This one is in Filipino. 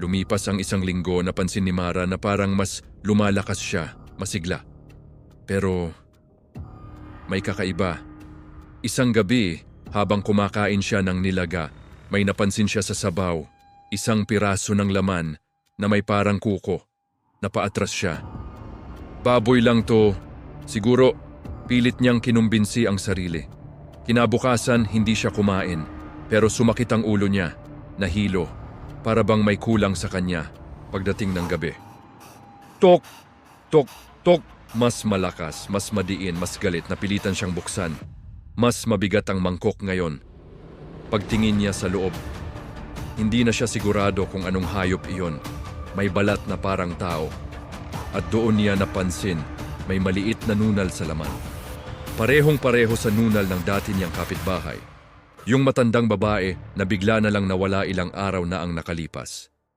Lumipas ang 1 linggo, napansin ni Mara na parang mas lumalakas siya, masigla. Pero may kakaiba. Isang gabi, habang kumakain siya ng nilaga, may napansin siya sa sabaw, 1 piraso ng laman na may parang kuko. Napaatras siya. Baboy lang to. Siguro, pilit niyang kinumbinsi ang sarili. Kinabukasan, hindi siya kumain, pero sumakit ang ulo niya, nahilo, para bang may kulang sa kanya pagdating ng gabi. Tok! Tok! Tok! Mas malakas, mas madiin, mas galit, napilitan siyang buksan. Mas mabigat ang mangkok ngayon. Pagtingin niya sa loob, hindi na siya sigurado kung anong hayop iyon. May balat na parang tao. At doon niya napansin, may maliit na nunal sa laman. Parehong-pareho sa nunal ng dati niyang kapitbahay. Yung matandang babae na bigla na lang nawala ilang araw na ang nakalipas.